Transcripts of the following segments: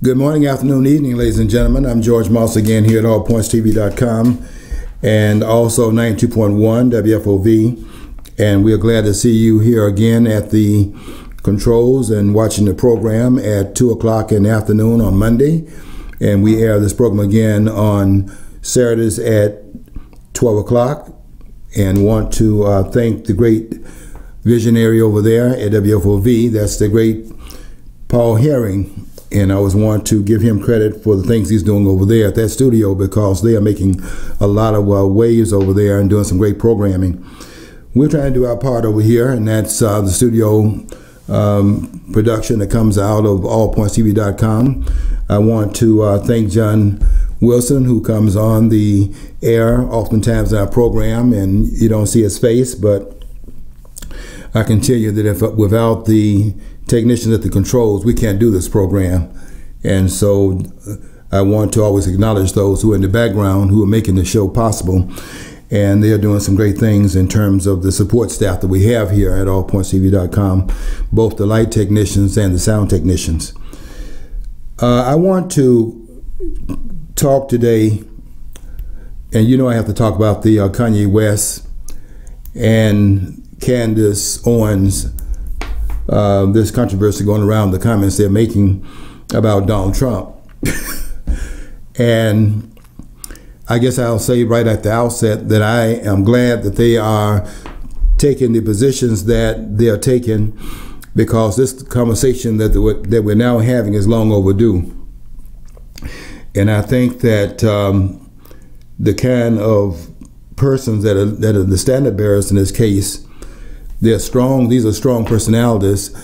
Good morning, afternoon, evening, ladies and gentlemen. I'm George Moss again here at allpointstv.com and also 92.1 WFOV. And we are glad to see you here again at the controls and watching the program at 2 o'clock in the afternoon on Monday. And we air this program again on Saturdays at 12 o'clock. And want to thank the great visionary over there at WFOV. That's the great Paul Herring. And I always want to give him credit for the things he's doing over there at that studio, because they are making a lot of waves over there and doing some great programming. We're trying to do our part over here, and that's the studio production that comes out of allpointstv.com. I want to thank John Wilson, who comes on the air oftentimes in our program, and you don't see his face, but I can tell you that if without the technicians at the controls, we can't do this program. And so I want to always acknowledge those who are in the background who are making the show possible. And they're doing some great things in terms of the support staff that we have here at allpointstv.com, both the light technicians and the sound technicians. I want to talk today, and you know I have to talk about the Kanye West and Candice Owens, this controversy going around, the comments they're making about Donald Trump. And I guess I'll say right at the outset that I am glad that they are taking the positions that they are taking, because this conversation that we're now having is long overdue. And I think that the kind of persons that are the standard bearers in this case, they're strong. These are strong personalities,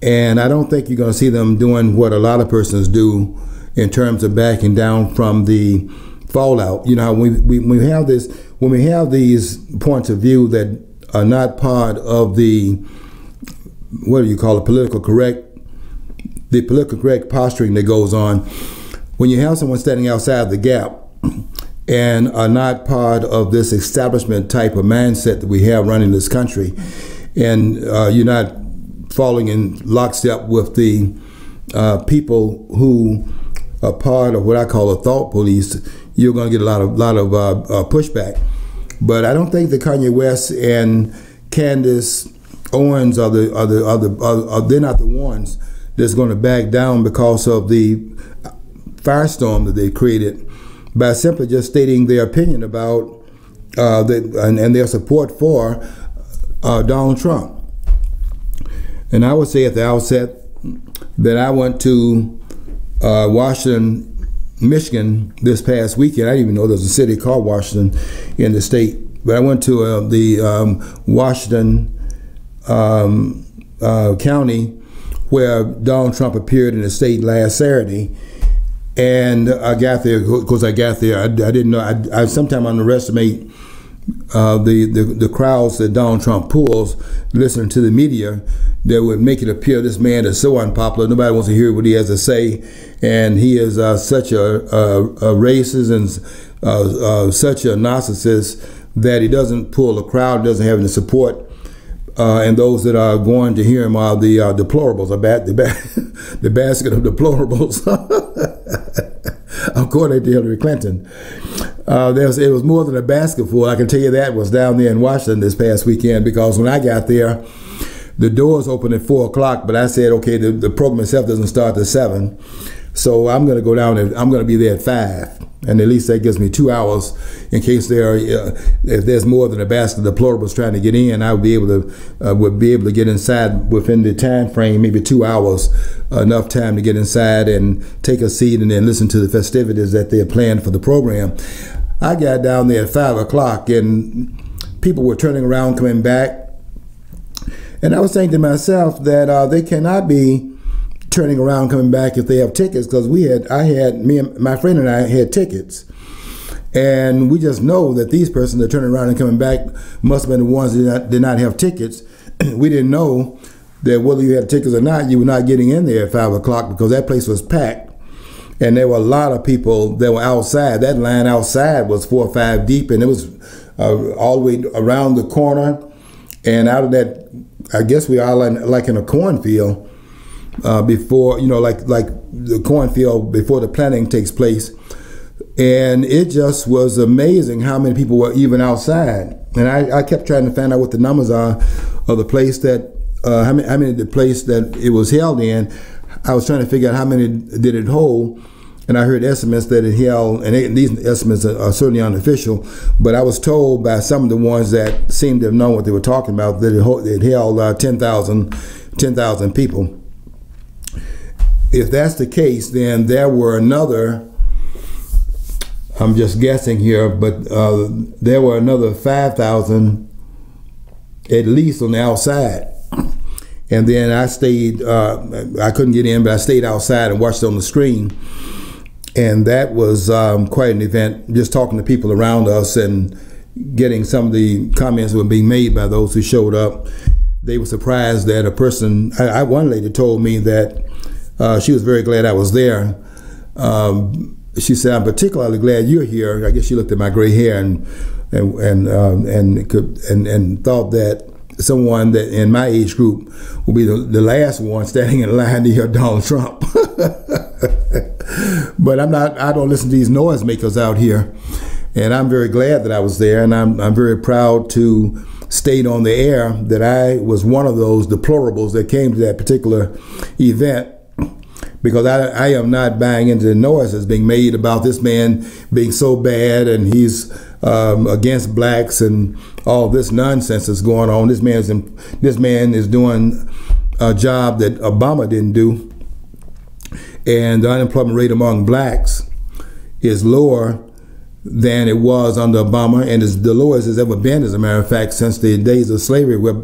and I don't think you're going to see them doing what a lot of persons do in terms of backing down from the fallout. You know, when we have these points of view that are not part of the, what do you call it, political correct posturing that goes on. When you have someone standing outside the gap and are not part of this establishment type of mindset that we have running this country, and you're not falling in lockstep with the people who are part of what I call a thought police, you're going to get a lot of pushback. But I don't think that Kanye West and Candice Owens they're not the ones that's going to back down because of the firestorm that they created by simply just stating their opinion about and their support for Donald Trump. And I would say at the outset that I went to Washington, Michigan this past weekend. I didn't even know there's a city called Washington in the state, but I went to the Washington County where Donald Trump appeared in the state last Saturday. And I got there, because I didn't know, I sometimes underestimate the crowds that Donald Trump pulls listening to the media that would make it appear this man is so unpopular, nobody wants to hear what he has to say, and he is such a racist and such a narcissist that he doesn't pull a crowd, doesn't have any support, and those that are going to hear him are the deplorables, the basket of deplorables, according to Hillary Clinton. It was more than a basketful, I can tell you that, was down there in Washington this past weekend, because when I got there, the doors opened at 4 o'clock, but I said, okay, the program itself doesn't start at 7, so I'm going to go down and I'm going to be there at 5, and at least that gives me 2 hours in case if there's more than a basket of deplorables trying to get in. I would be able to get inside within the time frame, maybe 2 hours, enough time to get inside and take a seat and then listen to the festivities that they're planned for the program. I got down there at 5 o'clock, and people were turning around, coming back. And I was saying to myself that they cannot be turning around, coming back if they have tickets, because me and my friend and I had tickets. And we just know that these persons that are turning around and coming back must have been the ones that did not have tickets. We didn't know that whether you had tickets or not, you were not getting in there at 5 o'clock, because that place was packed. And there were a lot of people that were outside. That line outside was 4 or 5 deep, and it was all the way around the corner. And out of that, I guess we are like in a cornfield. before, like the cornfield before the planting takes place. And it just was amazing how many people were even outside. And I kept trying to find out what the numbers are of the place that, how many the place that it was held in. I was trying to figure out how many did it hold. And I heard estimates that it held, and these estimates are certainly unofficial, but I was told by some of the ones that seemed to have known what they were talking about that it held 10,000 people. If that's the case, then there were another, I'm just guessing here, but there were another 5,000 at least on the outside. And then I stayed, I couldn't get in, but I stayed outside and watched on the screen. And that was quite an event, just talking to people around us and getting some of the comments that were being made by those who showed up. They were surprised that a person, one lady told me that she was very glad I was there. She said, "I'm particularly glad you're here." I guess she looked at my gray hair and thought that someone that in my age group will be the last one standing in line to hear Donald Trump. But I don't listen to these noisemakers out here. And I'm very glad that I was there, and I'm very proud to state on the air that I was one of those deplorables that came to that particular event, because I am not buying into the noises being made about this man being so bad and he's against blacks and all this nonsense that's going on. This man is doing a job that Obama didn't do, and the unemployment rate among blacks is lower than it was under Obama, and it's the lowest it's ever been, as a matter of fact, since the days of slavery, where,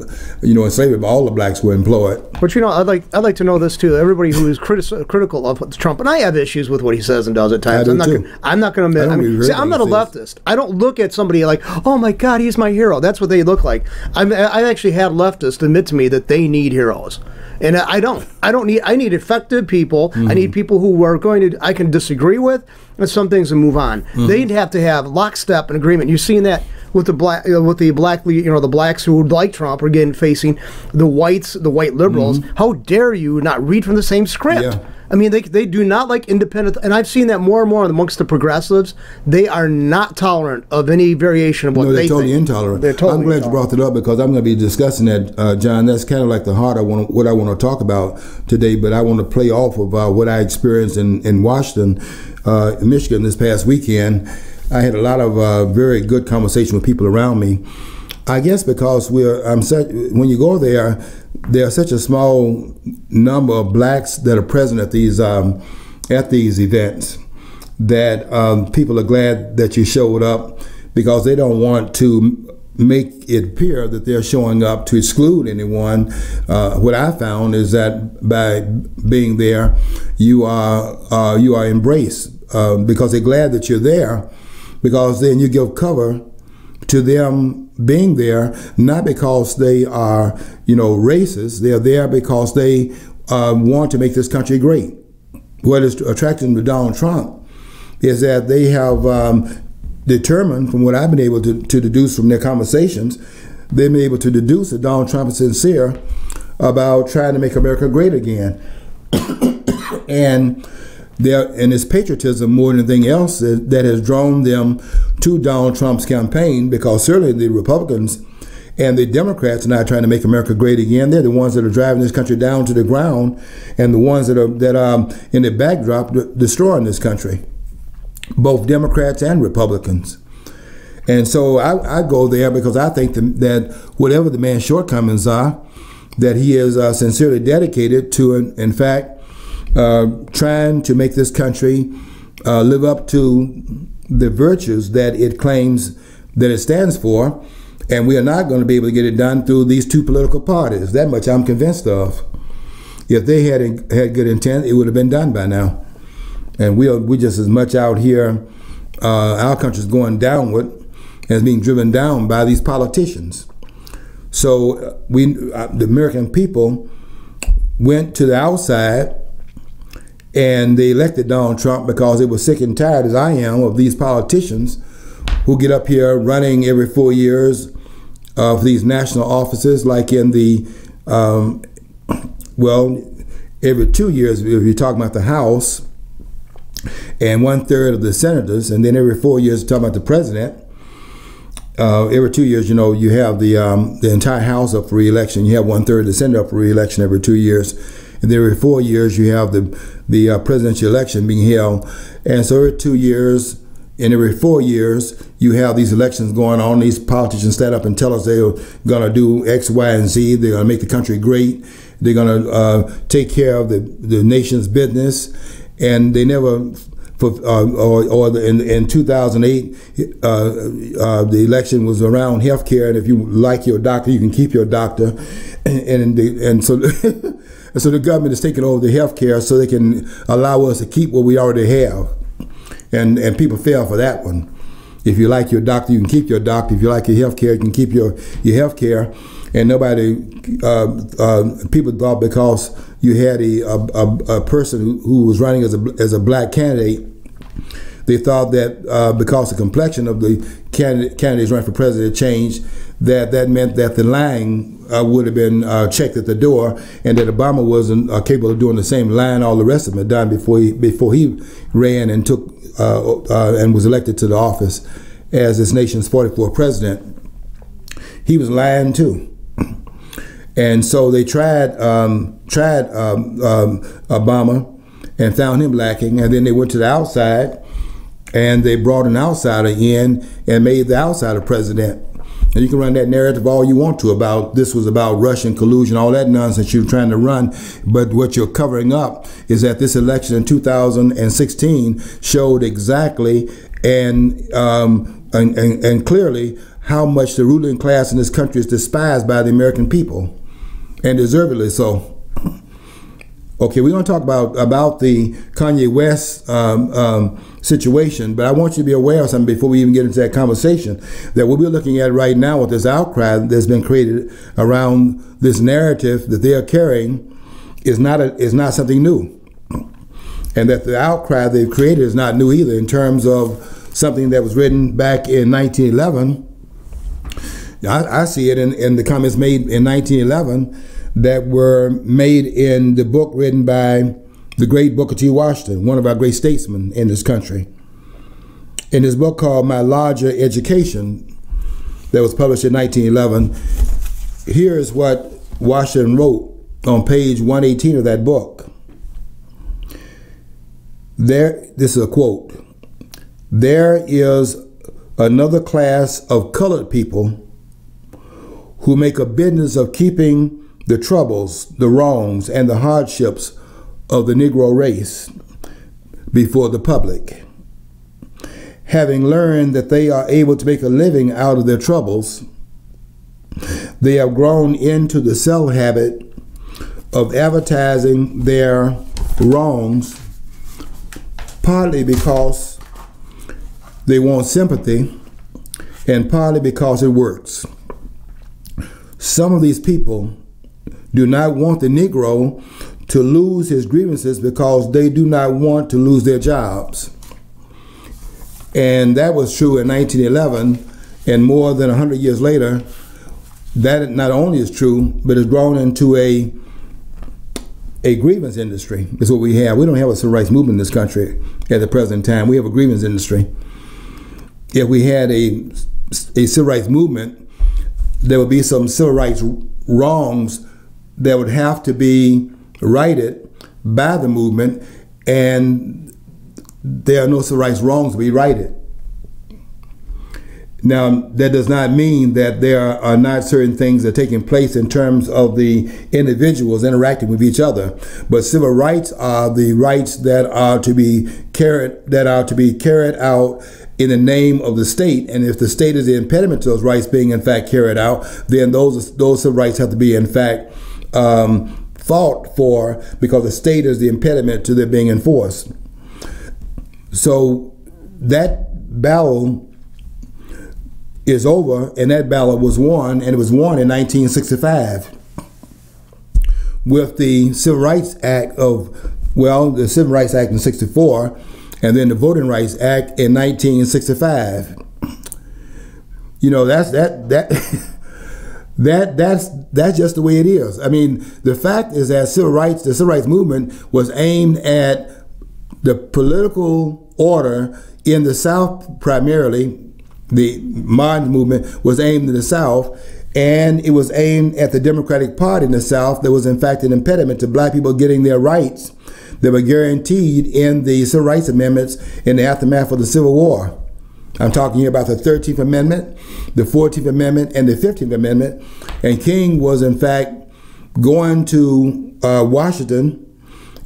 in slavery, all the blacks were employed. But I'd like to know this too. Everybody who is critical of Trump, and I have issues with what he says and does at times. I'm not going to admit. See, I'm not a leftist. I don't look at somebody like, oh my God, he's my hero. That's what they look like. I actually had leftists admit to me that they need heroes. And I need effective people. Mm-hmm. I need people who are I can disagree with, and some things and move on. Mm-hmm. They'd have to have lockstep and agreement. You've seen that with the the blacks who would like Trump are facing the whites, the white liberals. Mm-hmm. How dare you not read from the same script? Yeah. I mean, they do not like independent, and I've seen that more and more amongst the progressives. They are not tolerant of any variation of what they think. They're totally intolerant. I'm glad you brought that up, because I'm going to be discussing that, John. That's kind of like the heart of what I want to talk about today, but I want to play off of what I experienced in Washington, Michigan this past weekend. I had a lot of very good conversation with people around me. I guess because when you go there, there's such a small number of blacks that are present at these events that people are glad that you showed up, because they don't want to make it appear that they're showing up to exclude anyone. What I found is that by being there, you are embraced, because they're glad that you're there, because then you give cover to them being there, not because they are, racist. They're there because they want to make this country great. What is attracting them to Donald Trump is that they have determined, from what I've been able to deduce from their conversations, they've been able to deduce that Donald Trump is sincere about trying to make America great again. And it's patriotism more than anything else that has drawn them to Donald Trump's campaign, because certainly the Republicans and the Democrats are not trying to make America great again. They're the ones that are driving this country down to the ground, and the ones that are in the backdrop destroying this country, both Democrats and Republicans. And so I go there because I think that whatever the man's shortcomings are, that he is sincerely dedicated to, in fact, trying to make this country live up to the virtues that it claims that it stands for, and we are not going to be able to get it done through these two political parties. That much I'm convinced of. If they had good intent, it would have been done by now. And we just as much out here, our country's going downward as being driven down by these politicians. So the American people went to the outside, and they elected Donald Trump because they were sick and tired, as I am, of these politicians who get up here running every 4 years for these national offices, like in the, every 2 years, if you're talking about the House, and 1/3 of the senators, and then every 4 years, talking about the president. Every 2 years, you have the entire House up for re-election. You have 1/3 of the Senate up for re-election every 2 years, and then every 4 years you have the presidential election being held. And so every 2 years and every 4 years you have these elections going on. These politicians stand up and tell us they're going to do X, Y, and Z. They're going to make the country great. They're going to take care of the nation's business, and they never. In 2008, the election was around health care, and if you like your doctor, you can keep your doctor, and so so the government is taking over the health care so they can allow us to keep what we already have, and people fell for that one. If you like your doctor, you can keep your doctor. If you like your health care, you can keep your health care. And nobody, people thought because you had a person who was running as a black candidate, they thought that because the complexion of the candidates running for president changed, that meant that the line would have been checked at the door, and that Obama wasn't capable of doing the same line all the rest of them had done before he ran and took and was elected to the office as this nation's 44th president. He was lying too. And so they tried Obama and found him lacking, and then they went to the outside and they brought an outsider in and made the outsider president. And you can run that narrative all you want to about this was about Russian collusion, all that nonsense you're trying to run. But what you're covering up is that this election in 2016 showed exactly and clearly how much the ruling class in this country is despised by the American people, and deservedly so. Okay, we're going to talk about the Kanye West situation, but I want you to be aware of something before we even get into that conversation, that what we're looking at right now with this outcry that's been created around this narrative that they are carrying is not something new, and that the outcry they've created is not new either in terms of something that was written back in 1911. I see it in the comments made in 1911 that were made in the book written by the great Booker T. Washington, one of our great statesmen in this country. In his book called My Larger Education, that was published in 1911, here's what Washington wrote on page 118 of that book. This is a quote. "There is another class of colored people who make a business of keeping the troubles, the wrongs, and the hardships of the Negro race before the public. Having learned that they are able to make a living out of their troubles, they have grown into the self-habit of advertising their wrongs, partly because they want sympathy and partly because it works. Some of these people do not want the Negro to lose his grievances because they do not want to lose their jobs." And that was true in 1911, and more than 100 years later, that not only is true, but it's grown into a grievance industry, is what we have. We don't have a civil rights movement in this country at the present time. We have a grievance industry. If we had a civil rights movement, there would be some civil rights wrongs that would have to be righted by the movement, and there are no civil rights wrongs to be righted. Now, that does not mean that there are not certain things that are taking place in terms of the individuals interacting with each other, but civil rights are the rights that are to be carried out in the name of the state. And if the state is the impediment to those rights being in fact carried out, then those civil rights have to be in fact fought for, because the state is the impediment to their being enforced. So that battle is over, and that battle was won, and it was won in 1965 with the Civil Rights Act the Civil Rights Act in 64, and then the Voting Rights Act in 1965. You know, That's just the way it is. I mean, the fact is that the civil rights movement was aimed at the political order in the South primarily. The modern movement was aimed in the South, and it was aimed at the Democratic Party in the South. That was in fact an impediment to black people getting their rights that were guaranteed in the Civil Rights Amendments in the aftermath of the Civil War. I'm talking here about the 13th Amendment, the 14th Amendment, and the 15th Amendment. And King was in fact going to Washington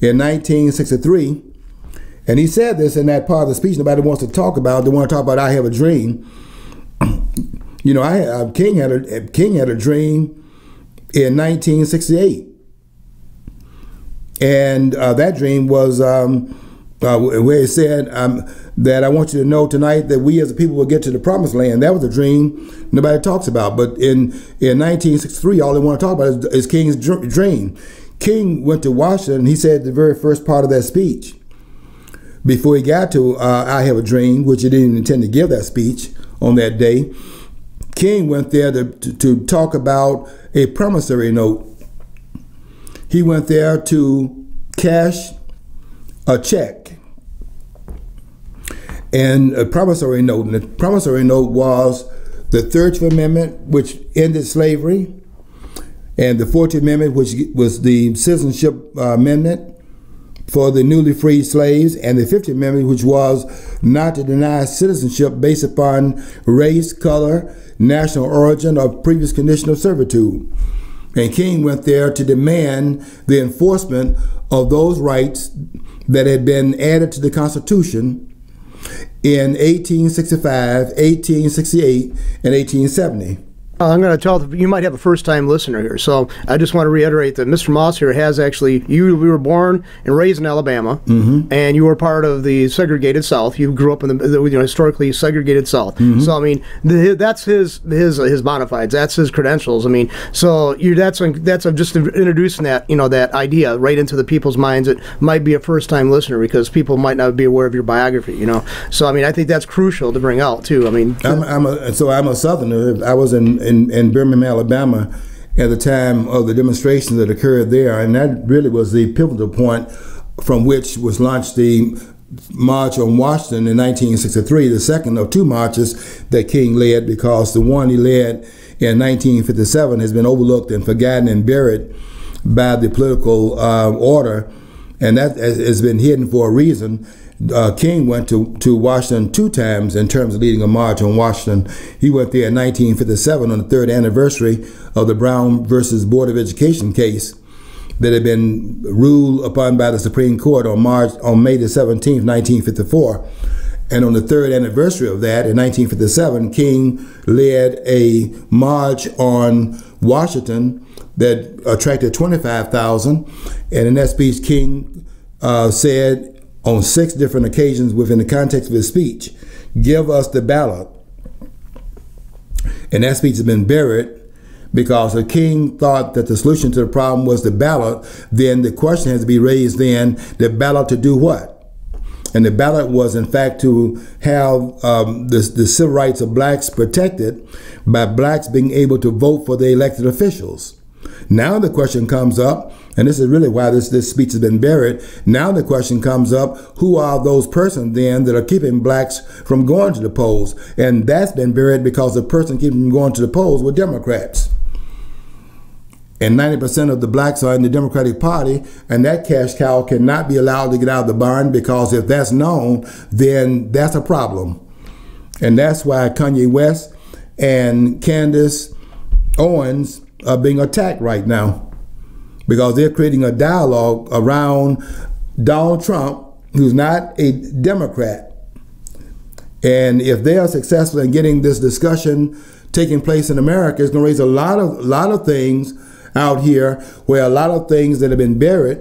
in 1963. And he said this in that part of the speech nobody wants to talk about. They want to talk about I Have a Dream. You know, King had a dream in 1968. And that dream was where he said that I want you to know tonight that we as a people will get to the promised land. That was a dream nobody talks about. But in 1963, all they want to talk about is King's dream. King went to Washington, and he said the very first part of that speech, before he got to I Have a Dream, which he didn't intend to give that speech on that day, King went there to talk about a promissory note. He went there to cash a check and a promissory note. And the promissory note was the 13th Amendment, which ended slavery, and the 14th Amendment, which was the Citizenship Amendment for the newly freed slaves, and the 15th Amendment, which was not to deny citizenship based upon race, color, national origin, or previous condition of servitude. And King went there to demand the enforcement of those rights that had been added to the Constitution in 1865, 1868, and 1870. I'm going to tell you might have a first-time listener here, so I just want to reiterate that Mr. Moss here has actually, you were born and raised in Alabama, and you were part of the segregated South. You grew up in the historically segregated South. So I mean, that's his bona fides, that's his credentials. I mean, so that's just introducing that that idea right into the people's minds that might be a first-time listener, because people might not be aware of your biography. So I mean, I think that's crucial to bring out too. I mean, I'm a Southerner. I was in Birmingham, Alabama, at the time of the demonstrations that occurred there, and that really was the pivotal point from which was launched the March on Washington in 1963, the second of two marches that King led, because the one he led in 1957 has been overlooked and forgotten and buried by the political order, and that has been hidden for a reason. King went to Washington two times in terms of leading a march on Washington. He went there in 1957 on the third anniversary of the Brown versus Board of Education case that had been ruled upon by the Supreme Court on May the 17th, 1954. And on the third anniversary of that, in 1957, King led a march on Washington that attracted 25,000. And in that speech, King said, on 6 different occasions within the context of his speech, give us the ballot. And that speech has been buried because the King thought that the solution to the problem was the ballot. Then the question has to be raised then, the ballot to do what? And the ballot was in fact to have the civil rights of blacks protected by blacks being able to vote for the elected officials. Now the question comes up, and this is really why this speech has been buried. Now the question comes up, who are those persons then that are keeping blacks from going to the polls? And that's been buried because the person keeping them going to the polls were Democrats. And 90% of the blacks are in the Democratic Party, and that cash cow cannot be allowed to get out of the barn, because if that's known, then that's a problem. And that's why Kanye West and Candice Owens are being attacked right now, because they're creating a dialogue around Donald Trump, who's not a Democrat. And if they are successful in getting this discussion taking place in America, it's going to raise a lot of things out here, where a lot of things that have been buried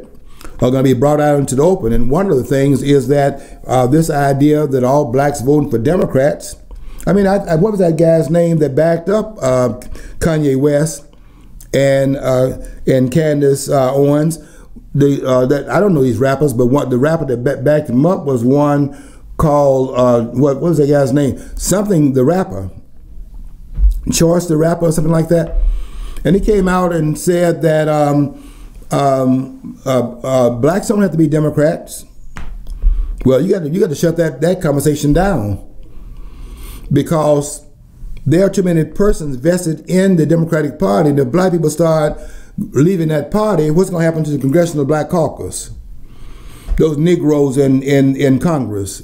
are going to be brought out into the open. And one of the things is that this idea that all blacks voting for Democrats. I mean, what was that guy's name that backed up Kanye West and Candice Owens? I don't know these rappers, but the rapper that backed him up was one called what was that guy's name? Something the rapper, Choice the rapper, or something like that. And he came out and said that blacks don't have to be Democrats. Well, you got to shut that conversation down, because there are too many persons vested in the Democratic Party. And if black people start leaving that party, what's going to happen to the Congressional Black Caucus? Those Negroes in Congress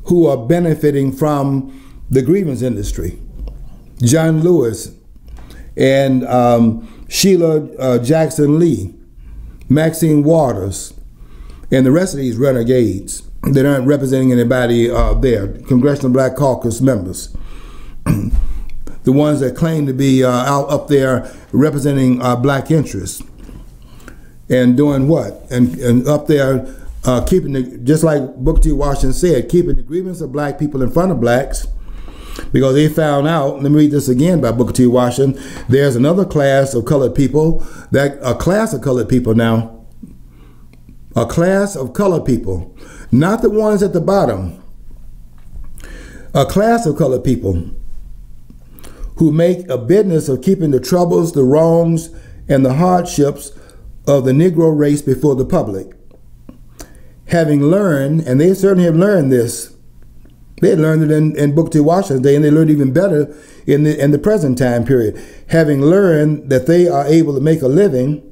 who are benefiting from the grievance industry. John Lewis and Sheila Jackson Lee, Maxine Waters, and the rest of these renegades that aren't representing anybody there, Congressional Black Caucus members. The ones that claim to be out up there representing black interests. And doing what? And up there keeping just like Booker T. Washington said, keeping the grievance of black people in front of blacks, because they found out, let me read this again by Booker T. Washington, there's another class of colored people, a class of colored people now, a class of colored people, not the ones at the bottom, a class of colored people who make a business of keeping the troubles, the wrongs, and the hardships of the Negro race before the public. Having learned, and they certainly have learned this, they had learned it in Booker T. Washington's day, and they learned even better in the present time period. Having learned that they are able to make a living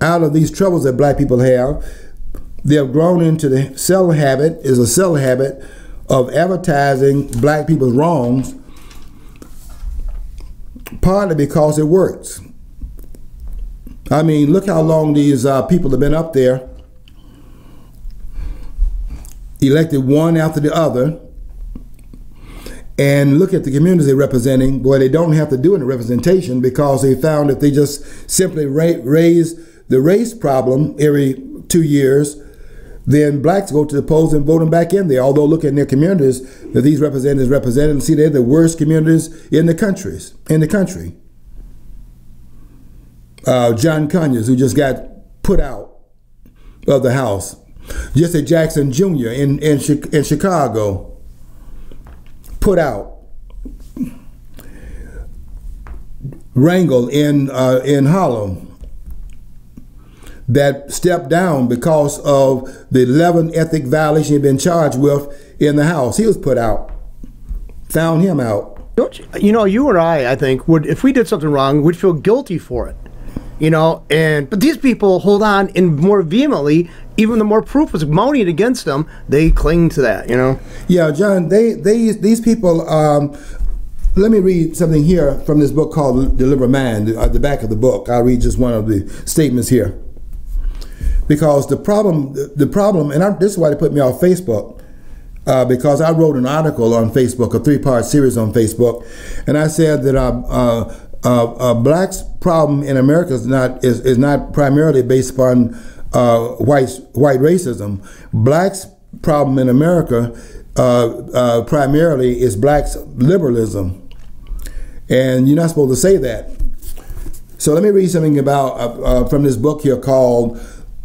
out of these troubles that black people have, they have grown into the cell habit of advertising black people's wrongs, partly because it works. I mean, look how long these people have been up there, elected one after the other, and look at the communities they're representing. Boy, they don't have to do any representation, because they found that they just simply raise the race problem every 2 years, then blacks go to the polls and vote them back in there. Although look in their communities that these representatives represent, and see they're the worst communities in the country. John Conyers, who just got put out of the House. Jesse Jackson Jr. in Chicago, put out. Rangel in Harlem, that stepped down because of the 11 ethnic violation he'd been charged with in the House. He was put out. Found him out. Don't you know, you or I think, would, if we did something wrong, would feel guilty for it. You know, but these people hold on, and more vehemently, even the more proof was mounted against them, they cling to that, you know? Yeah, John, these people, let me read something here from this book called Deliver Man, the back of the book. I'll read just one of the statements here. Because the problem, and this is why they put me off Facebook, because I wrote an article on Facebook, a 3-part series on Facebook, and I said that blacks' problem in America is not primarily based upon white racism. Blacks' problem in America primarily is blacks' liberalism, and you're not supposed to say that. So let me read something about from this book here called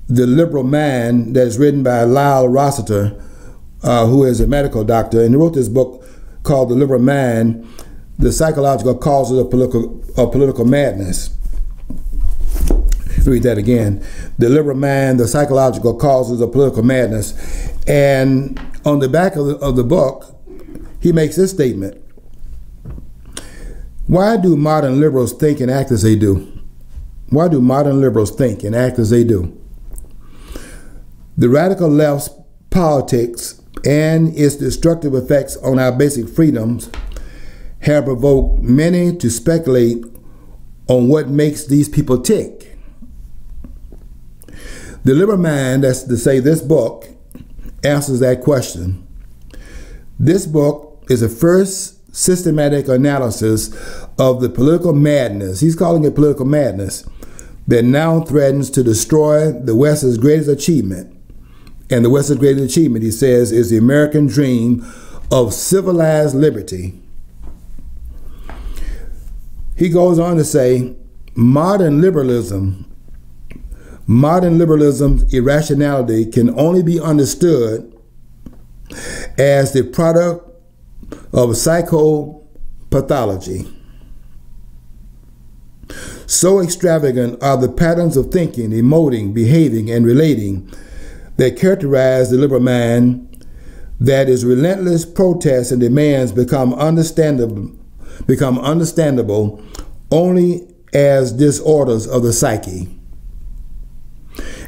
The Liberal Man, that is written by Lyle Rossiter, who is a medical doctor, and he wrote this book called The Liberal Man, The Psychological Causes of Political Madness. Read that again. The Liberal Man, The Psychological Causes of Political Madness. And on the back of the book, he makes this statement. Why do modern liberals think and act as they do? Why do modern liberals think and act as they do? The radical left's politics and its destructive effects on our basic freedoms have provoked many to speculate on what makes these people tick. The Liberal Man, that's to say this book, answers that question. This book is the first systematic analysis of the political madness, he's calling it political madness, that now threatens to destroy the West's greatest achievement. And the West's greatest achievement, he says, is the American dream of civilized liberty. He goes on to say, modern liberalism's irrationality can only be understood as the product of psychopathology. So extravagant are the patterns of thinking, emoting, behaving, and relating that characterize the liberal mind that his relentless protests and demands become understandable only as disorders of the psyche.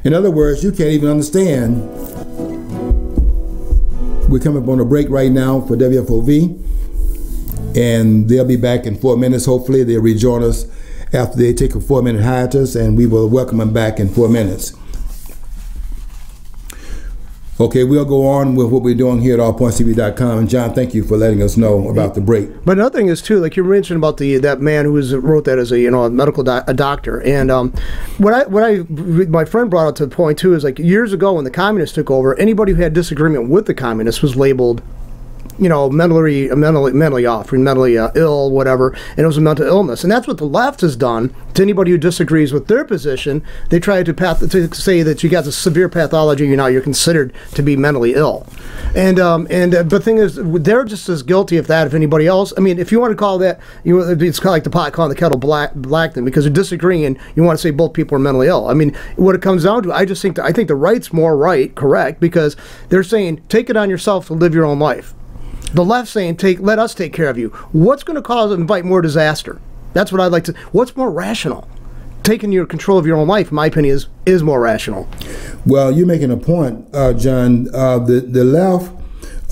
In other words, you can't even understand. We're coming up on a break right now for WFOV, and they'll be back in 4 minutes. Hopefully they'll rejoin us after they take a 4-minute hiatus, and we will welcome them back in 4 minutes. Okay, we'll go on with what we're doing here at allpointstv.com. And John, thank you for letting us know about the break. But another thing is too, like you mentioned about that man who wrote that as a medical doctor. And my friend brought up to the point too is like years ago when the communists took over, anybody who had disagreement with the communists was labeled, mentally off, mentally ill, whatever, and it was a mental illness. And that's what the left has done to anybody who disagrees with their position. They try to say that you got a severe pathology, you're considered to be mentally ill. And the thing is, they're just as guilty of that if anybody else. I mean, if you want to call that, it's kind of like the pot calling the kettle black then, because they're disagreeing and you want to say both people are mentally ill. I mean, what it comes down to, I think the right's more correct, because they're saying, take it on yourself to live your own life. The left saying, let us take care of you. What's going to invite more disaster? That's what I'd like to. What's more rational? Taking your control of your own life, in my opinion, is more rational. Well, you're making a point, John. The left.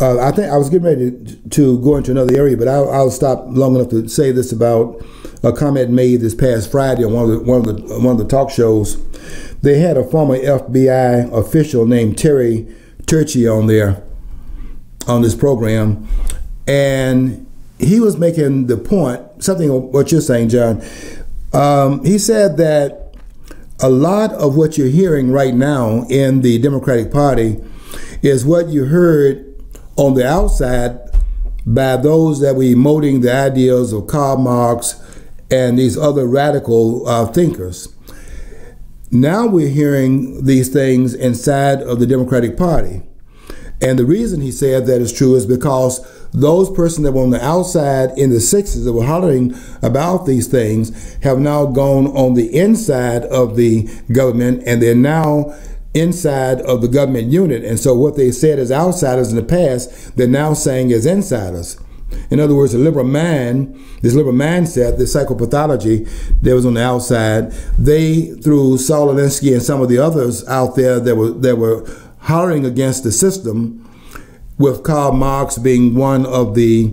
I think I was getting ready to go into another area, but I'll stop long enough to say this about a comment made this past Friday on one of the talk shows. They had a former FBI official named Terry Turchi on this program, and he was making the point, something of what you're saying, John. He said that a lot of what you're hearing right now in the Democratic Party is what you heard on the outside by those that were emoting the ideals of Karl Marx and these other radical thinkers. Now we're hearing these things inside of the Democratic Party. And the reason he said that is true is because those persons that were on the outside in the 60s that were hollering about these things have now gone on the inside of the government, and they're now inside of the government unit. And so what they said as outsiders in the past, they're now saying as insiders. In other words, the liberal mind, this liberal mindset, this psychopathology that was on the outside, they, through Saul Alinsky and some of the others out there that were hollering against the system, with Karl Marx being one of the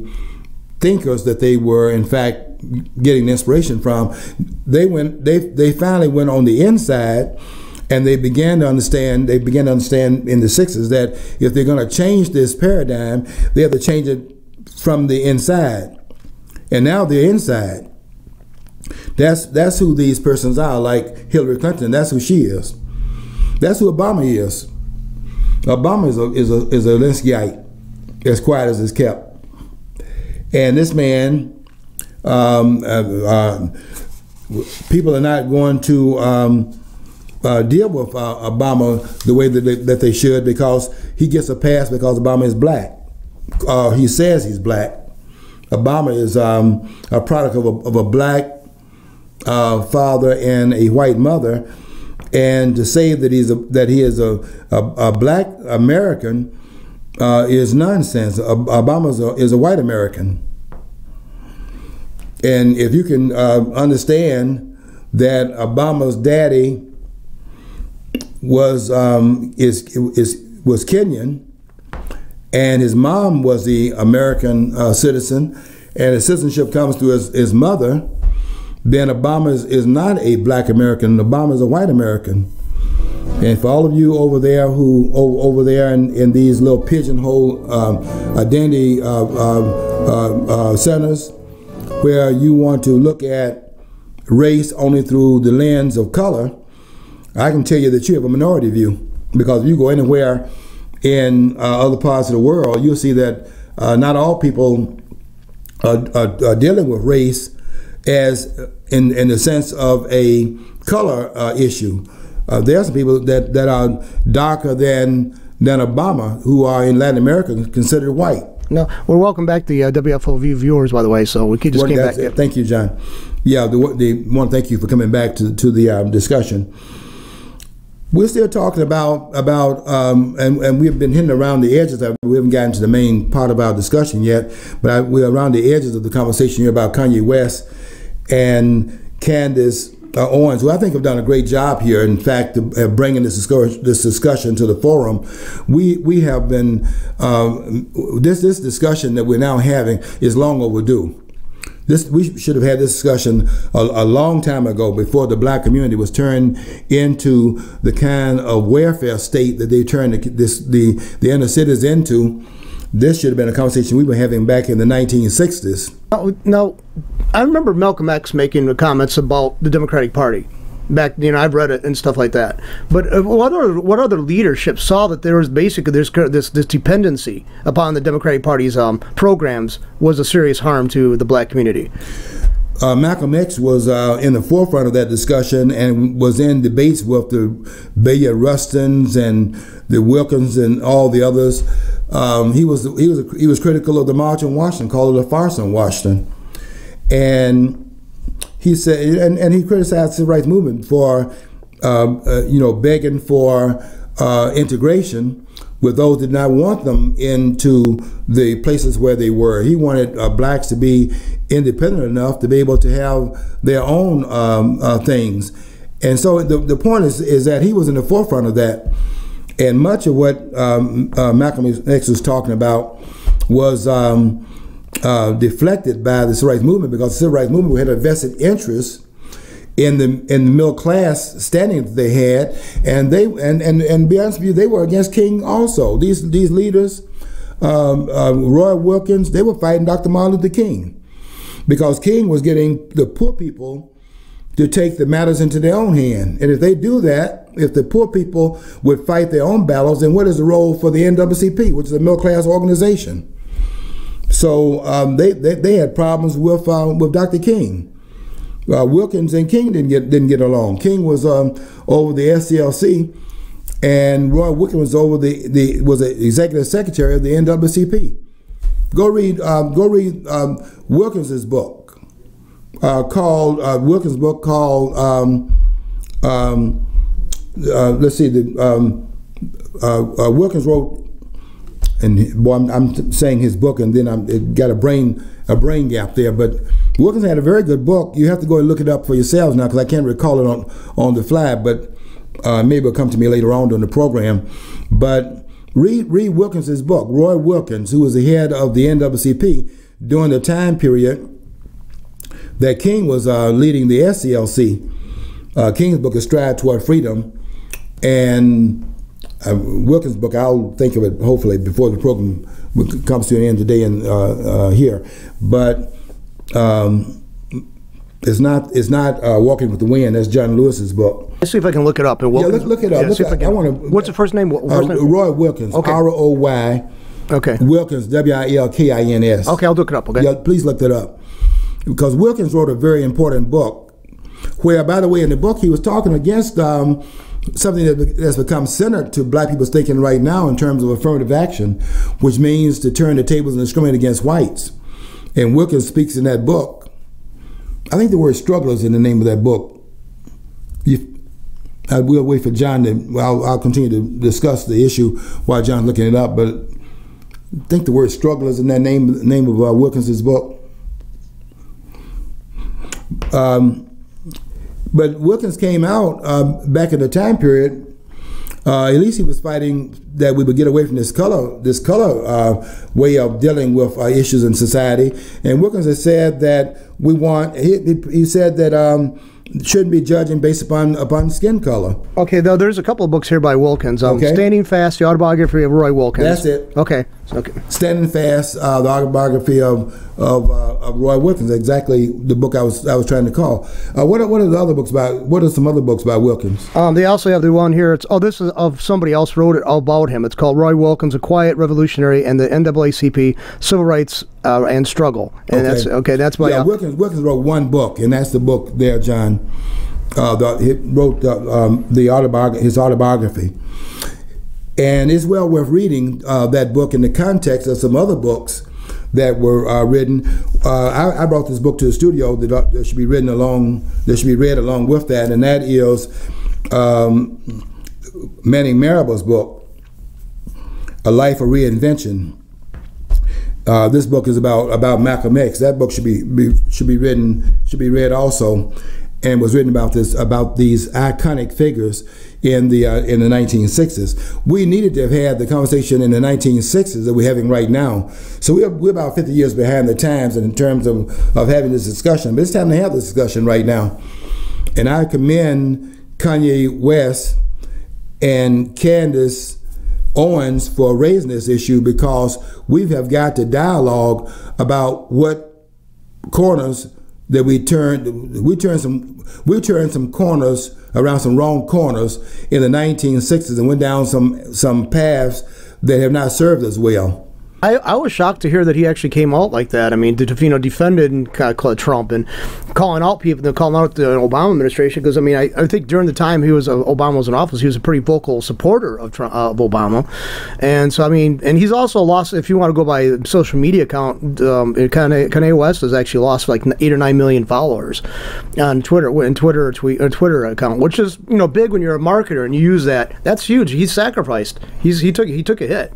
thinkers that they were in fact getting inspiration from, they finally went on the inside, and they began to understand in the 60s that if they're going to change this paradigm, they have to change it from the inside. And now they're inside. That's who these persons are, like Hillary Clinton. That's who she is. That's who Obama is. Obama is a Alinskyite, as quiet as it's kept. And this man, people are not going to deal with Obama the way that they should, because he gets a pass because Obama is black. He says he's black. Obama is a product of a black father and a white mother. And to say that he is a black American is nonsense. Obama is a white American. And if you can understand that Obama's daddy was Kenyan, and his mom was the American citizen, and his citizenship comes through his mother, then Obama is not a black American. Obama is a white American. And for all of you over there in these little pigeonhole identity centers, where you want to look at race only through the lens of color, I can tell you that you have a minority view, because if you go anywhere in other parts of the world, you'll see that not all people are dealing with race as in the sense of a color issue. There are some people that are darker than Obama, who are in Latin America considered white. No, well, welcome back the WFOV viewers, by the way. So we just came back. Thank you, John. Yeah, they want to thank you for coming back to the discussion. We're still talking about and we've been hitting around the edges of it. We haven't gotten to the main part of our discussion yet, but we're around the edges of the conversation here about Kanye West and Candice Owens, who I think have done a great job here. In fact, bringing this discussion to the forum, we have been this discussion that we're now having is long overdue. We should have had this discussion a long time ago, before the black community was turned into the kind of welfare state that they turned the inner cities into. This should have been a conversation we were having back in the 1960s. Now, I remember Malcolm X making the comments about the Democratic Party. Back, I've read it and stuff like that. But what other leadership saw that there was basically this dependency upon the Democratic Party's programs was a serious harm to the black community? Malcolm X was in the forefront of that discussion and was in debates with the Bayard Rustins and the Wilkins and all the others. He was critical of the March on Washington, called it a farce on Washington, and he said, and he criticized the civil rights movement for, begging for integration with those that did not want them into the places where they were. He wanted blacks to be independent enough to be able to have their own things. And so the point is that he was in the forefront of that. And much of what Malcolm X was talking about was deflected by the civil rights movement, because the civil rights movement had a vested interest in the middle class standing that they had, and to be honest with you, they were against King also. These leaders, Roy Wilkins, they were fighting Dr. Martin Luther King, because King was getting the poor people to take the matters into their own hand. And if they do that, if the poor people would fight their own battles, then what is the role for the NAACP, which is a middle class organization? So they had problems with Dr. King. Wilkins and King didn't get along. King was over the SCLC, and Roy Wilkins was over was the executive secretary of the NAACP. Go read Wilkins's book. Called let's see, Wilkins wrote, and boy, I'm saying his book, and then it got a brain gap there. But Wilkins had a very good book. You have to go and look it up for yourselves now, because I can't recall it on the fly. But maybe it'll come to me later on during the program. But read Wilkins's book. Roy Wilkins, who was the head of the NAACP during the time period that King was leading the SCLC. King's book is Stride Toward Freedom, and Wilkins' book, I'll think of it hopefully before the program comes to an end today and here. But it's not Walking with the Wind. That's John Lewis's book. Let's see if I can look it up. Yeah, look it up. Yeah, see if I can. What's the first name? Roy Wilkins. Okay. R-O-Y. Okay. Wilkins. W-I-L-K-I-N-S. Okay, I'll look it up. Okay. Yeah, please look that up, because Wilkins wrote a very important book, where, by the way, in the book he was talking against something that's become centered to black people's thinking right now in terms of affirmative action, which means to turn the tables and discriminate against whites. And Wilkins speaks in that book. I think the word struggle is in the name of that book. I will wait for John to, I'll continue to discuss the issue while John's looking it up, but I think the word struggle is in that name of Wilkins's book. But Wilkins came out back in the time period. At least he was fighting that we would get away from this color way of dealing with issues in society. And Wilkins has said that he said that shouldn't be judging based upon skin color. Okay, though there's a couple of books here by Wilkins. Okay. Standing Fast, the autobiography of Roy Wilkins. That's it. Okay. Standing Fast, the autobiography of Roy Wilkins. Exactly the book I was trying to call. What are the other books by? What are some other books by Wilkins? They also have the one here. This is of somebody else wrote it about him. It's called Roy Wilkins, A Quiet Revolutionary and the NAACP Civil Rights and Struggle. And that's by Wilkins wrote one book, and that's the book there, John. He wrote his autobiography. And it's well worth reading that book in the context of some other books that were written. I brought this book to the studio that should be read along with that, and that is Manning Marable's book, A Life of Reinvention. This book is about Malcolm X. That book should be read also, and was written about these iconic figures in the 1960s. We needed to have had the conversation in the 1960s that we're having right now. So we're about 50 years behind the times in terms of having this discussion. But it's time to have this discussion right now. And I commend Kanye West and Candice Owens for raising this issue, because we have got to dialogue about what corners that we turned some corners around some wrong corners in the 1960s and went down some paths that have not served us well. I was shocked to hear that he actually came out like that. I mean, defended Trump and calling out people, calling out the Obama administration. Because I mean, I think during the time Obama was in office, he was a pretty vocal supporter of Obama. And so I mean, and he's also lost. If you want to go by social media account, Kanye West has actually lost like 8 or 9 million followers on Twitter, Twitter account, which is big when you're a marketer and you use that. That's huge. He's sacrificed. He took a hit.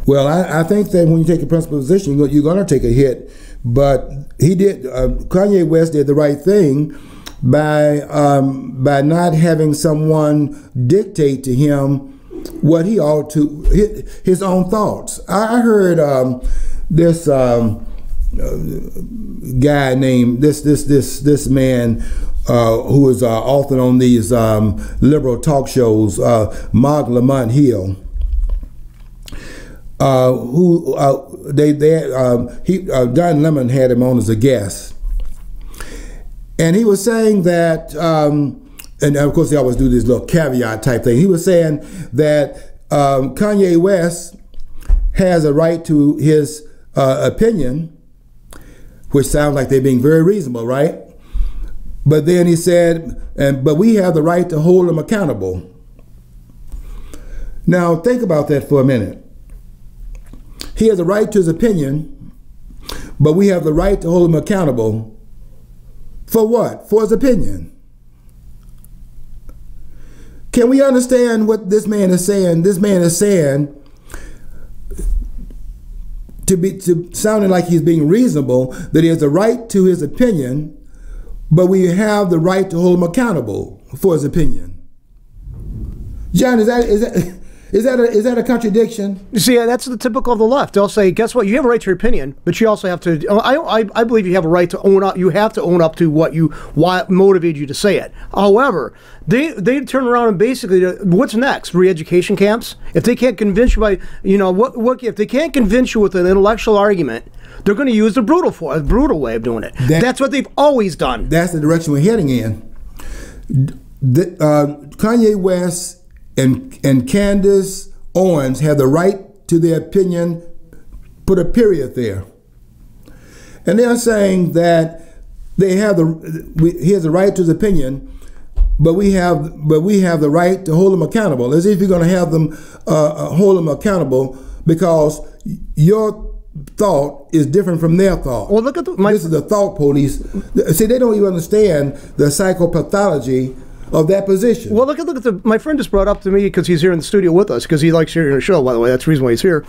Well, I think that when you take a principled position, you're going to take a hit. But he did. Kanye West did the right thing by not having someone dictate to him what he ought to, his own thoughts. I heard this guy named this man who is authored on these liberal talk shows, Mark Lamont Hill. Don Lemon had him on as a guest, and he was saying that, and of course they always do this little caveat type thing. He was saying that Kanye West has a right to his opinion, which sounds like they're being very reasonable, right? But then he said, but we have the right to hold him accountable. Now think about that for a minute. He has a right to his opinion, but we have the right to hold him accountable. For what? For his opinion. Can we understand what this man is saying? This man is saying, to sounding like he's being reasonable, that he has a right to his opinion, but we have the right to hold him accountable for his opinion. John, is that a contradiction? You see, that's the typical of the left. They'll say, "Guess what? You have a right to your opinion, but you also have to." I believe you have a right to own up. You have to own up to what motivated you to say it. However, they turn around and basically, what's next? Re-education camps? If they can't convince you by, if they can't convince you with an intellectual argument, they're going to use the brutal way of doing it. That's what they've always done. That's the direction we're heading in. Kanye West and Candice Owens have the right to their opinion, put a period there. And they're saying that he has the right to his opinion, but we have the right to hold him accountable, as if you're going to have them hold him accountable because your thought is different from their thought. Well, look at this is the thought police. See, they don't even understand the psychopathology of that position. Well, look at my friend just brought up to me, because he's here in the studio with us, because he likes hearing the show, by the way. That's the reason why he's here.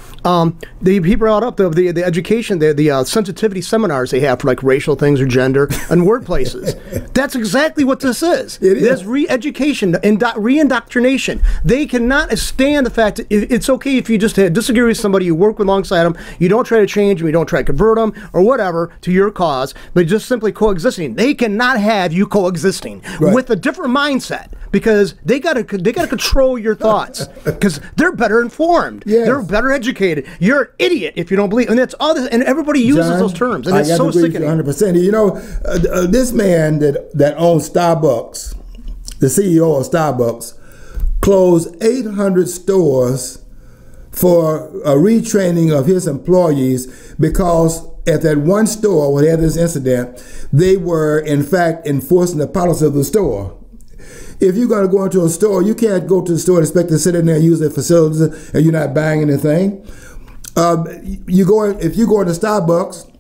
He brought up the education, the sensitivity seminars they have for like racial things or gender and workplaces. That's exactly what this is. It is. There's re-education and re-indoctrination. They cannot stand the fact that it's okay if you just disagree with somebody, you work alongside them, you don't try to change them, you don't try to convert them or whatever to your cause, but just simply coexisting. They cannot have you coexisting with a different mindset, because they gotta control your thoughts, because they're better informed. Yes. They're better educated. You're an idiot if you don't believe, and that's all this, and everybody uses those terms, and it's so sickening. 100%. This man that owns Starbucks, the CEO of Starbucks, closed 800 stores for a retraining of his employees, because at that one store where they had this incident, they were in fact enforcing the policy of the store. If you're going to go into a store, you can't go to the store and expect to sit in there and use their facilities and you're not buying anything. If you go into Starbucks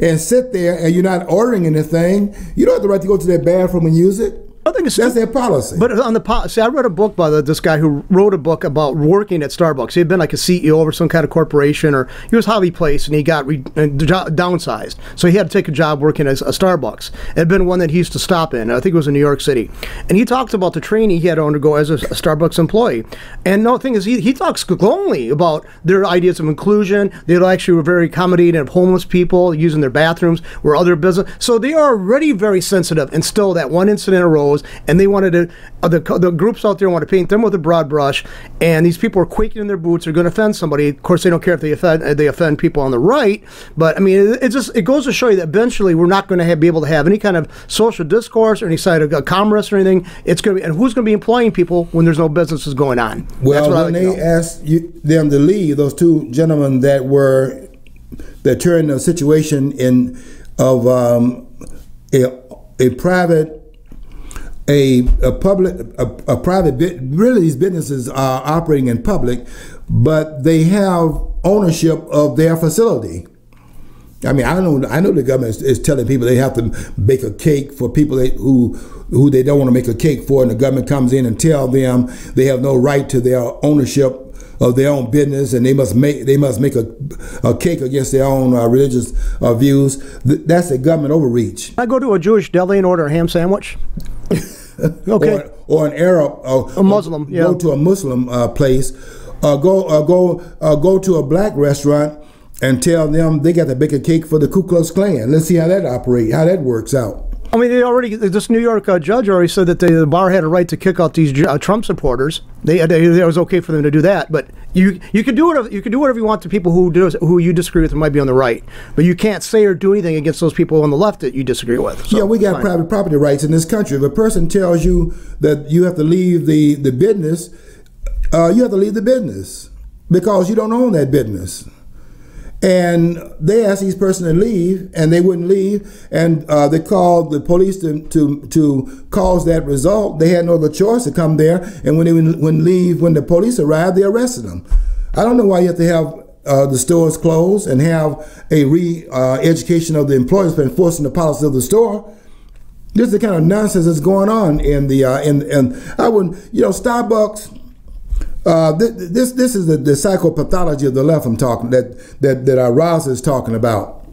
and sit there and you're not ordering anything, you don't have the right to go to their bathroom and use it. I think that's their policy. But on see, I read a book by this guy who wrote a book about working at Starbucks. He had been like a CEO of some kind of corporation, or he was highly placed, and he got downsized. So he had to take a job working at a Starbucks. It had been one that he used to stop in. I think it was in New York City. And he talks about the training he had to undergo as a Starbucks employee. And no thing is, he talks glowingly about their ideas of inclusion. They actually were very accommodating of homeless people, using their bathrooms, where other business. So they are already very sensitive. And still, that one incident arose. And they wanted to, the groups out there want to paint them with a broad brush, and these people are quaking in their boots. They're going to offend somebody. Of course, they don't care if they offend people on the right. But I mean, it goes to show you that eventually we're not going to be able to have any kind of social discourse or any side of commerce or anything. It's going to be, and who's going to be employing people when there's no businesses going on? Well, when they asked them to leave, those two gentlemen that turned the situation of a private. A private really these businesses are operating in public, but they have ownership of their facility. I mean, I know the government is telling people they have to bake a cake for people who they don't want to make a cake for, and the government comes in and tell them they have no right to their ownership of their own business, and they must make a cake against their own religious views. That's a government overreach. I go to a Jewish deli and order a ham sandwich. Okay. Or an Arab, a Muslim. Yeah. Go to a Muslim place. Go to a black restaurant and tell them they got to bake a cake for the Ku Klux Klan. Let's see how that works out. I mean, this New York judge already said that the bar had a right to kick out these Trump supporters. It was okay for them to do that, but you can do whatever you want to people who you disagree with and might be on the right, but you can't say or do anything against those people on the left that you disagree with. So, yeah, we got private property rights in this country. If a person tells you that you have to leave the business, you have to leave the business because you don't own that business. And they asked these person to leave, and they wouldn't leave, and they called the police to cause that result. They had no other choice to come there, and when the police arrived, they arrested them. I don't know why you have to have the stores closed and have a re-education of the employees for enforcing the policy of the store. This is the kind of nonsense that's going on in I wouldn't, Starbucks. This is the psychopathology of the left I'm talking that Ross is talking about.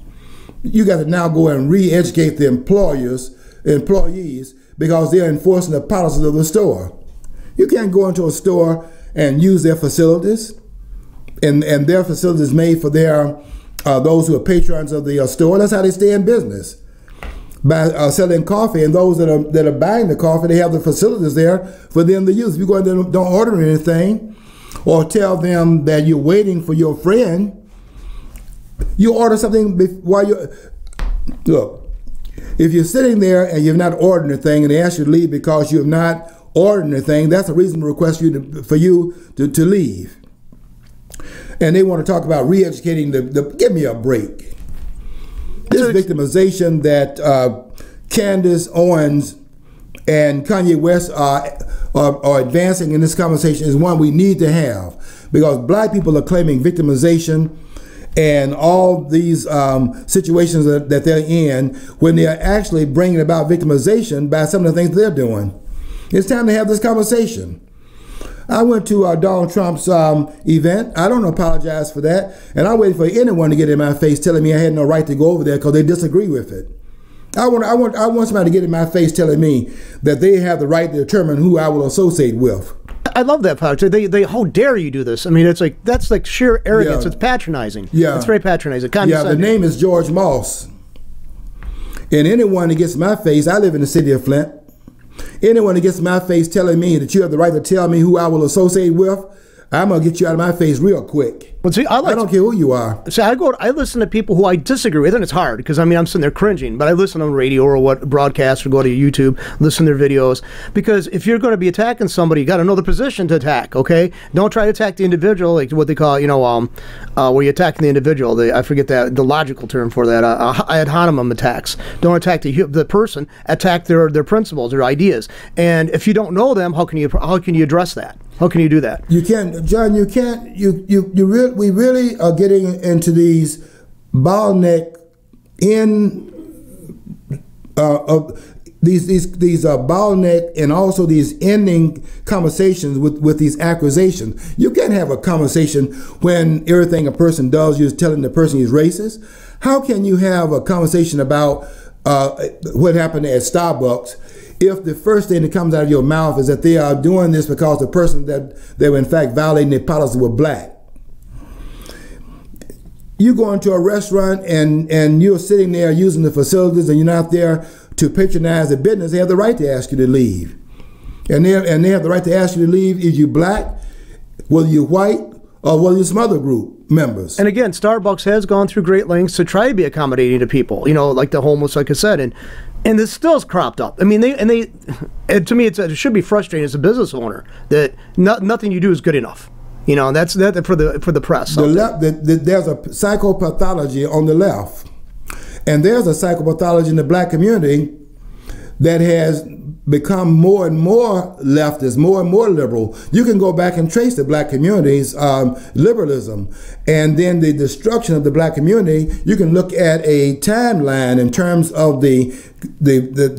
You got to now go and re-educate the employees because they're enforcing the policies of the store. You can't go into a store and use their facilities, and their facilities made for those who are patrons of the store. That's how they stay in business. By selling coffee, and those that are buying the coffee, they have the facilities there for them to use. If you go in there and don't order anything, or tell them that you're waiting for your friend, you order something while look. If you're sitting there and you've not ordered anything, and they ask you to leave because you have not ordered anything, that's a reasonable request for you to leave. And they want to talk about re-educating give me a break. This victimization that Candice, Owens, and Kanye West are advancing in this conversation is one we need to have, because black people are claiming victimization and all these situations that they're in when they're actually bringing about victimization by some of the things they're doing. It's time to have this conversation. I went to Donald Trump's event. I don't apologize for that. And I waited for anyone to get in my face telling me I had no right to go over there because they disagree with it. I want somebody to get in my face telling me that they have the right to determine who I will associate with. I love that part. They how dare you do this? I mean, that's like sheer arrogance. Yeah. It's patronizing. Yeah, it's very patronizing. Yeah, the name is George Moss. And anyone that gets in my face, I live in the city of Flint. Anyone that gets in my face telling me that you have the right to tell me who I will associate with, I'm gonna get you out of my face real quick. Well, see, I don't care who you are. See, I listen to people who I disagree with, and it's hard because I mean I'm sitting there cringing. But I listen on radio or what broadcast or go to YouTube, listen to their videos, because if you're going to be attacking somebody, you got to know the position to attack. Okay, don't try to attack the individual, like what they call, where you attack the individual. I forget the logical term for that. Ad hominem attacks. Don't attack the person. Attack their principles, their ideas. And if you don't know them, how can you address that? How can you do that? You can't, John. You can't. We really are getting into these bottleneck these bottleneck and also these ending conversations with these accusations. You can't have a conversation when everything a person does, you're telling the person he's racist. How can you have a conversation about what happened at Starbucks if the first thing that comes out of your mouth is that they are doing this because the person that they were in fact violating their policy were black? You go into a restaurant and you're sitting there using the facilities and you're not there to patronize the business. They have the right to ask you to leave. And they have the right to ask you to leave. Is you black, whether you're white, or whether you're some other group members. And again, Starbucks has gone through great lengths to try to be accommodating to people, like the homeless, like I said, and this still's cropped up. I mean, to me, it should be frustrating as a business owner that nothing you do is good enough. That's that for the press. There's a psychopathology on the left, and there's a psychopathology in the black community that has become more and more leftist, more and more liberal. You can go back and trace the black community's liberalism, and then the destruction of the black community. You can look at a timeline in terms of the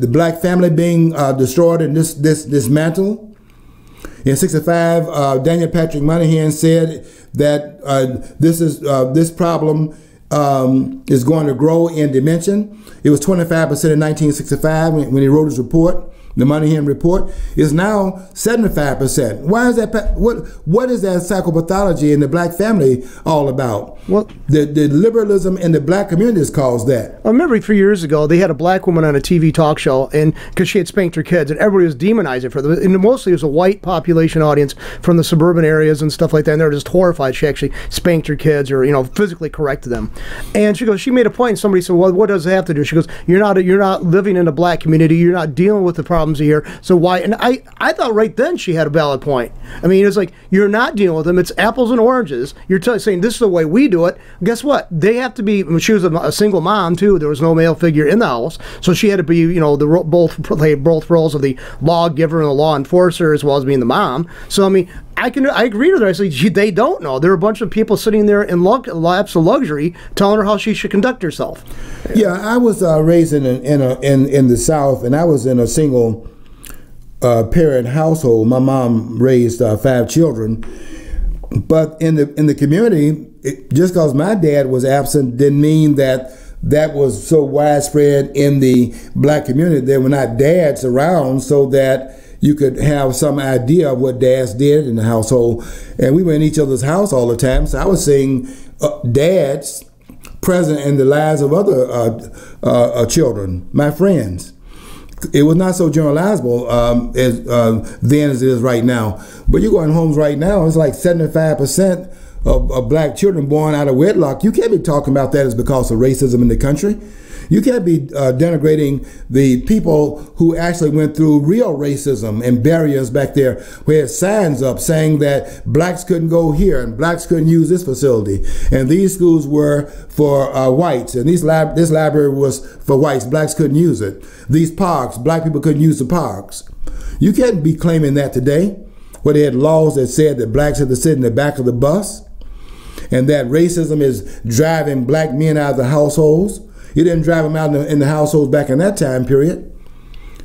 black family being destroyed and dismantled. In '65, Daniel Patrick Moynihan said that this problem is going to grow in dimension. It was 25% in 1965 when he wrote his report. The Moynihan report is now 75%. Why is that? What is that psychopathology in the black family all about? Well, the liberalism in the black community has caused that. I remember 3 years ago they had a black woman on a TV talk show, and because she had spanked her kids, and everybody was demonizing her. And mostly it was a white population audience from the suburban areas and stuff like that. And they were just horrified she actually spanked her kids or physically corrected them. And she made a point. And somebody said, "Well, what does it have to do?" She goes, "You're not living in a black community. You're not dealing with the problems here. So why?" And I thought right then she had a valid point. I mean, it's like, you're not dealing with them. It's apples and oranges. You're saying this is the way we do it. Guess what? They have to be. She was a single mom too. There was no male figure in the house, so she had to be. Both play both roles of the lawgiver and the law enforcer as well as being the mom. So I mean, I agree with her. I say they don't know. There are a bunch of people sitting there in laps of luxury telling her how she should conduct herself. Yeah, I was raised in the South, and I was in a single parent household. My mom raised 5 children, but in the community, just because my dad was absent didn't mean that was so widespread in the black community. There were not dads around, so that you could have some idea of what dads did in the household. And we were in each other's house all the time, so I was seeing dads present in the lives of other children, my friends. It was not so generalizable then as it is right now. But you go in homes right now, it's like 75% of black children born out of wedlock. You can't be talking about that as because of racism in the country. You can't be denigrating the people who actually went through real racism and barriers back there, who had signs up saying that blacks couldn't go here and blacks couldn't use this facility, and these schools were for whites, and this library was for whites, blacks couldn't use it. These parks, black people couldn't use the parks. You can't be claiming that today, where they had laws that said that blacks had to sit in the back of the bus, and that racism is driving black men out of the households. You didn't drive them out in the households back in that time period.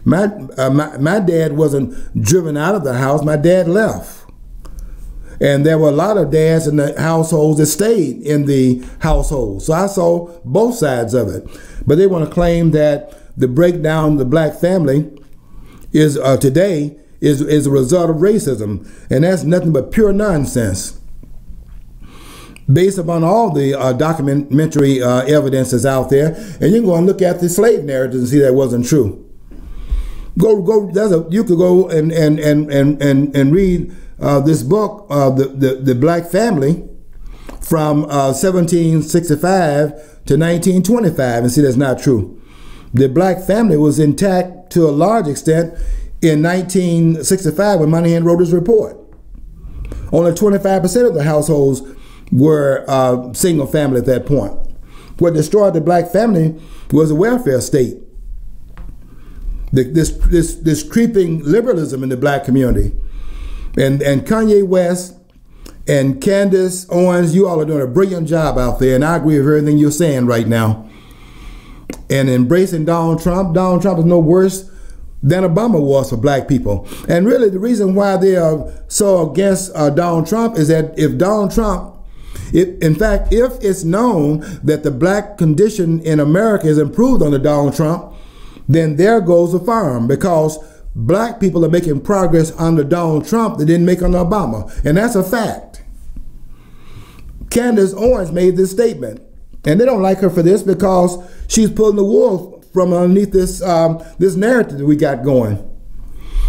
My dad wasn't driven out of the house. My dad left. And there were a lot of dads in the households that stayed in the household. So I saw both sides of it. But they want to claim that the breakdown of the black family is today is a result of racism. And that's nothing but pure nonsense. Based upon all the documentary evidence that's out there, and you can go and look at the slave narratives and see that wasn't true. Go. You could go and read this book, the Black Family, from 1765 to 1925, and see that's not true. The Black family was intact to a large extent in 1965 when Moynihan wrote his report. Only 25% of the households were single family at that point. What destroyed the Black family was a welfare state. This creeping liberalism in the Black community. And Kanye West and Candice, Owens, you all are doing a brilliant job out there, and I agree with everything you're saying right now. And embracing Donald Trump is no worse than Obama was for Black people. And really the reason why they are so against Donald Trump is that if Donald Trump, in fact, if it's known that the Black condition in America is improved under Donald Trump, then there goes the farm, because Black people are making progress under Donald Trump that didn't make under Obama. And that's a fact. Candace Owens made this statement, and they don't like her for this because she's pulling the wool from underneath this this narrative that we got going.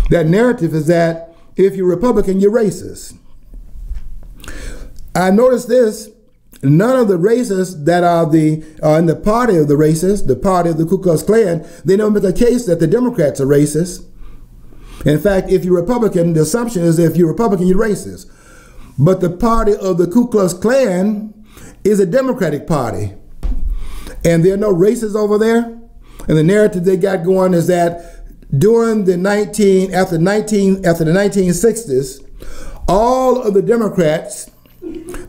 That narrative is that if you're Republican, you're racist. I noticed this: none of the racists that are in the party of the racists, the party of the Ku Klux Klan, they never make a case that the Democrats are racist. In fact, if you're Republican, the assumption is that if you're Republican, you're racist. But the party of the Ku Klux Klan is a Democratic party, and there are no racists over there. And the narrative they got going is that during after the 1960s, all of the Democrats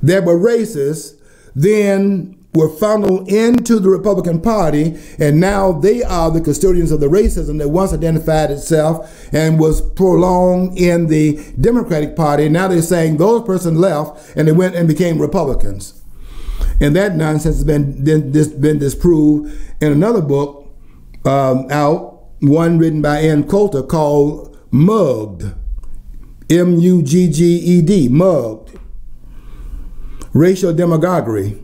that were racist then were funneled into the Republican Party, and now they are the custodians of the racism that once identified itself and was prolonged in the Democratic Party. Now they're saying those persons left and they went and became Republicans. And that nonsense has been disproved in another book out, one written by Ann Coulter called Mugged, M-U-G-G-E-D, Mugged, Racial Demagoguery,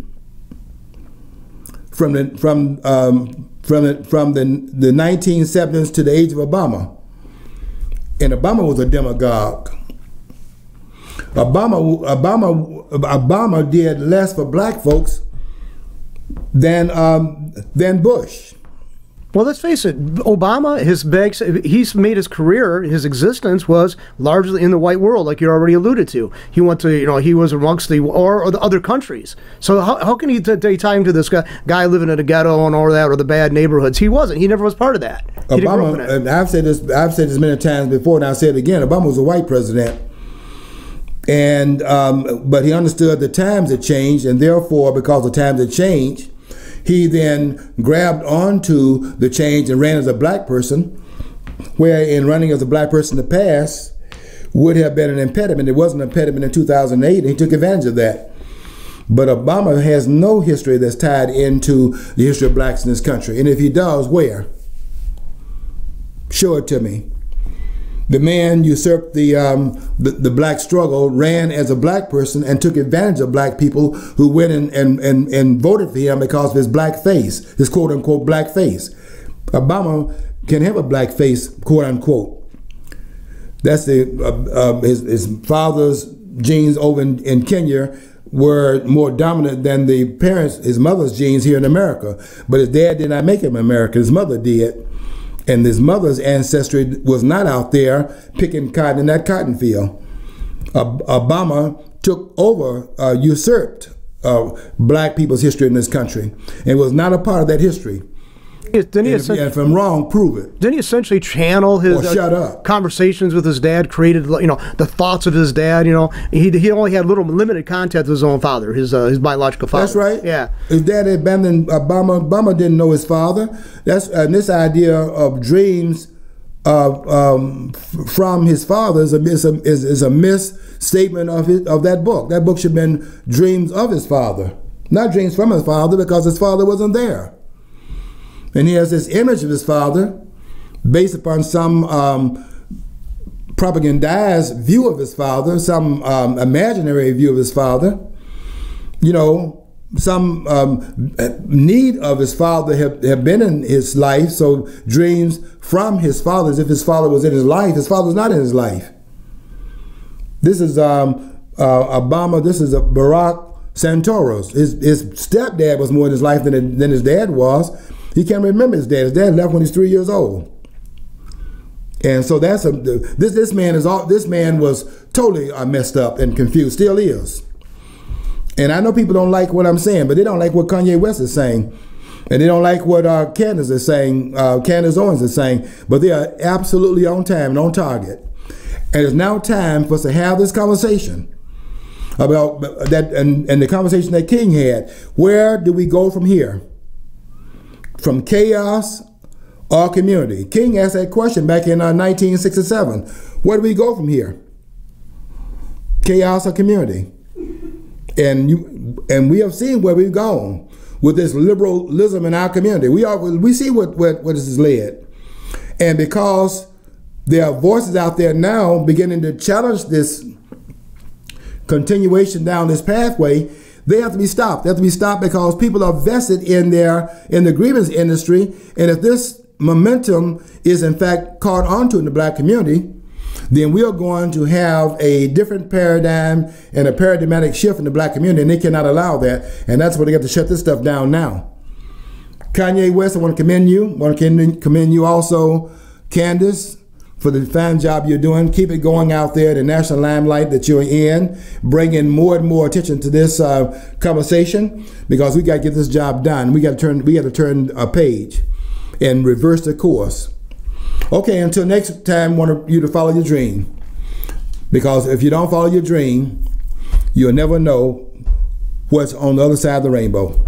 from the 1970s to the age of Obama. And Obama was a demagogue. Obama did less for Black folks than Bush. Well, let's face it, Obama, he's made his career, his existence was largely in the white world, like you already alluded to. He went to, he was amongst the other countries. So how can he tie him to this guy living in a ghetto and all that, or the bad neighborhoods? He wasn't. He never was part of that. Obama, and I've said this many times before, and I'll say it again, Obama was a white president. And but he understood the times had changed, and therefore, because the times had changed, he then grabbed onto the change and ran as a Black person, where in running as a Black person in the past would have been an impediment. It wasn't an impediment in 2008, and he took advantage of that. But Obama has no history that's tied into the history of Blacks in this country. And if he does, where? Show it to me. The man usurped the Black struggle, ran as a Black person, and took advantage of Black people who went and voted for him because of his black face, his quote-unquote black face. Obama can have a black face, quote-unquote. That's his father's genes over in Kenya were more dominant than his mother's genes here in America. But his dad did not make him American, his mother did. And his mother's ancestry was not out there picking cotton in that cotton field. Obama took over, usurped Black people's history in this country, and was not a part of that history. And if I'm wrong, prove it. Didn't he essentially channel his conversations with his dad, created the thoughts of his dad? He only had limited contact with his own father, his biological father. That's right. Yeah. His dad had abandoned Obama. Obama didn't know his father. And this idea of dreams from his father is a misstatement of that book. That book should have been Dreams of His Father, not Dreams from His Father, because his father wasn't there. And he has this image of his father based upon some propagandized view of his father, some imaginary view of his father. need of his father have been in his life. So dreams from his father, as if his father was in his life. His father was not in his life. This is Obama. This is Barack Santoros. His stepdad was more in his life than his dad was. He can't remember his dad. His dad left when he's 3 years old. And so this man was totally messed up and confused. Still is. And I know people don't like what I'm saying, but they don't like what Kanye West is saying. And they don't like what Candice is saying, Candice Owens is saying. But they are absolutely on time and on target. And it's now time for us to have this conversation about that, and the conversation that King had. Where do we go from here? From chaos or community? King asked that question back in 1967. Where do we go from here? Chaos or community? And we have seen where we've gone with this liberalism in our community. We see what this has led. And because there are voices out there now beginning to challenge this continuation down this pathway, they have to be stopped. They have to be stopped because people are vested in the grievance industry. And if this momentum is in fact caught onto in the black community, then we are going to have a different paradigm and a paradigmatic shift in the black community, and they cannot allow that. And that's why they got to shut this stuff down now. Kanye West, I want to commend you. I want to commend you also, Candice, for the fine job you're doing. Keep it going out there, the national limelight that you're in, bringing more and more attention to this conversation, because we got to get this job done. We got to turn a page and reverse the course. Okay, until next time, I want you to follow your dream, because if you don't follow your dream, you'll never know what's on the other side of the rainbow.